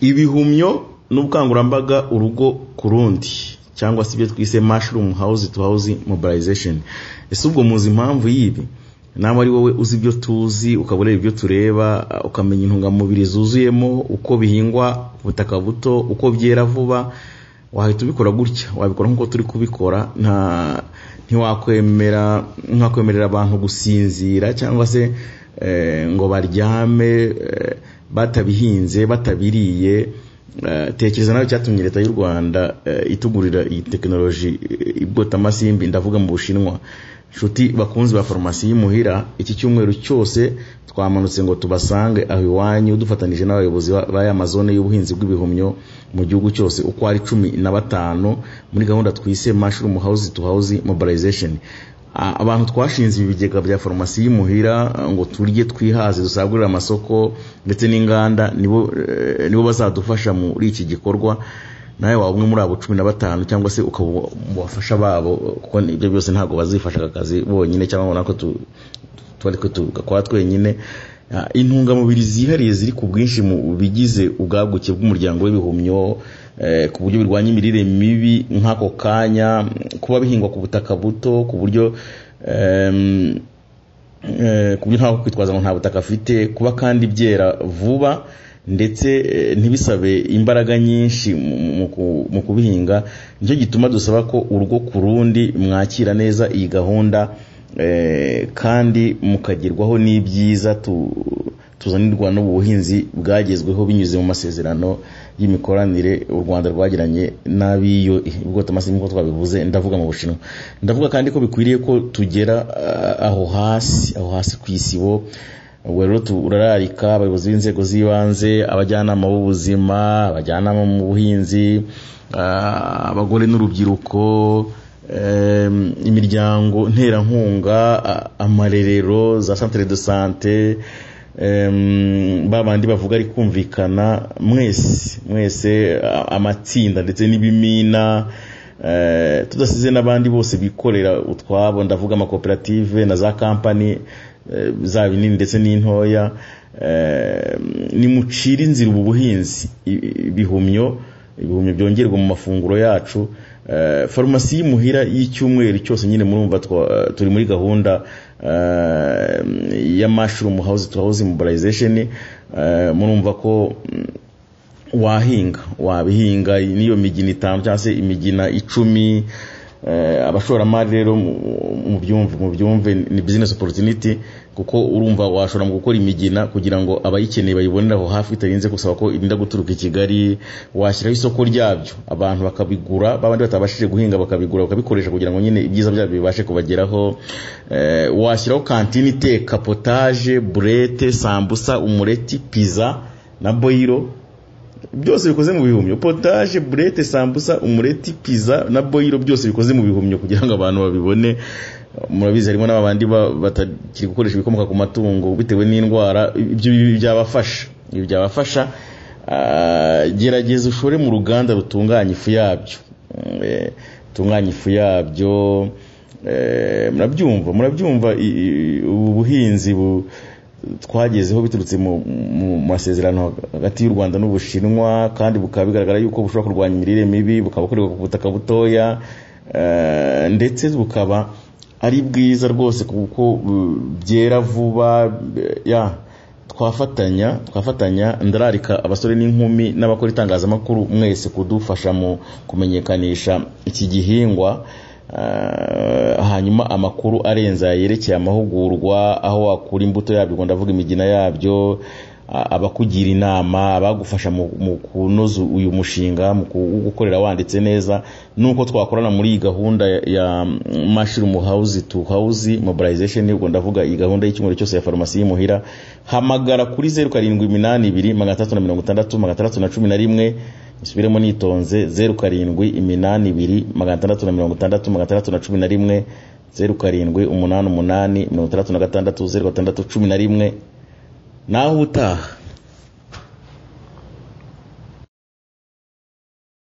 ibihumyo n'ubukangurambaga urugo kurundi cyangwa se ibyo twise mushroom house to house mobilization. Ese ubwo muzi impamvu yibi? Nawe ari wowe uzi ibyo tuzi, ukabura ibyo tureba, ukamenya intungamubiri zuzuyemo, uko bihingwa ubutaka buto, uko byera vuba, wahita ubikora gutya, wabikora nkuko turi kubikora. Ntiwakwemerera abantu gusinzira cyangwa se ngo baryame batabihinze batabiriye. Tekereza nawe cyatumye leta y'u Rwanda itugurira iyi technology ibwota amasimbi, ndavuga mu Bushinwa. Nshuti bakunzi ba farumasi y'Imuhira, iki cyumweru cyose twamanutse ngo tubasange aho iwanyu, dufatanije n'abayobozi b'aya mazone y'ubuhinzi bw'ibihumyo mu gihugu cyose uko ari 15 muri gahunda twise mushroom house to house mobilization. Abantu twashinze ibigega bya farumasi y'Imuhira ngo turye twihaze, dusagurira amasoko ndetse n'inganda, nibo bazadufasha muri iki gikorwa. Nawe wa umwe muri abo 15 cyangwa se ukabafasha babo, kuko ibyo byose ntago bazifasha akazi bonyine cyangwa nako tugakora twenyine. Intungamubiri zihariye ziri ku bwinshi mu bigize ubwaguke bw'umuryango w'ibihumyo, ku buryo birwanya imirire mibi nk'ako kanya, kuba bihingwa ku butaka buto, ku buryo ntaho kwitwaza ngo nta butaka afite, kuba kandi byera vuba ndetse ntibisabe imbaraga nyinshi mu kubihinga. Nicyo gituma dusaba ko urugo kurundi mwakira neza iyi gahunda, kandi mukagirwaho n'ibyiza tuzanirwa n'ubuhinzi bwagezweho binyuze mu masezerano y'imikoranire u Rwanda rwagiranye n'abiyo ibwota amasimbi, nko twabivuze. Ndavuga mu Bushinwa. Ndavuga kandi ko bikwiriye ko tugera aho hasi ku isibo. Rero turararika abayobozi b'inzego z'ibanze, abajyanama b'ubuzima, abajyanama mu buhinzi, abagore n'urubyiruko, imiryango nterankunga, amarerero, za centre de santé, babandi bavuga ari kumvikana, mwese amatsinda ndetse n'ibimina, tudasize n'abandi bose bikorera utwabo. Ndavuga amakoperative na za company za binini ndetse n'intoya. Nimucira inzira ubu buhinzi, ibihumyo byongerwa mu mafunguro yacu. Farumasi y'Imuhira y'icyumweru cyose nyine murumva turi muri gahunda ya mushroom house to house mobilization. Murumva ko wabihinga niyo migina 5 cyangwa se imigina 10. Abashoramari rero mu byumve ni business opportunity, kuko urumva washora mu gukora imigina kugira ngo abayikeneye bayibonera aho hafi, itarinze gusaba ko irinda guturuka i Kigali. Washyiraho isoko ryabyo, abantu bakabigura, babandi batabashije guhinga bakabigura bakabikoresha kugira ngo nyine ibyiza byabyo bibashe kubageraho. Washyiraho kantine iteka potage, burete, sambusa, umureti, pizza na boiro, byose bikoze mu bihumyo. Potage, burete, sambusa, umureti, pizza na boiro, byose bikoze mu bihumyo kugira ngo abantu babibone. Murabizi harimo n'abandi batakiri gukoresha ibikomoka ku matungo bitewe n'indwara. Ibyo byabafasha. Gerageza ushore mu ruganda rutunganya ifu yabyo. Murabyumva ubu buhinzi twagezeho biturutse mu masezerano hagati y'u Rwanda n'Ubushinwa, kandi bukaba bigaragara yuko bushobora kurwanya imirire mibi, bukaba bukorerwa ku butaka butoya, ndetse bukaba ari bwiza rwose kuko byera vuba. Twafatanya ndararika abasore n'inkumi n'abakora itangazamakuru mwese kudufasha mu kumenyekanisha iki gihingwa. Hanyuma amakuru arenza yerekeye amahugurwa, aho wakura imbuto yabyo, ndavuga imigina yabyo, abakugira inama, abagufasha mu kunoza uyu mushinga, mu gukorera wanditse neza, nuko twakorana muri iyi gahunda ya mushroom house to house mobilization. Ubwo ndavuga iyi gahunda y'icyumweru cyose ya farumasi y'Imuhira. Hamagara kuri 0782 isubiremo nitonze 0782 0788 078 11 naho utaha.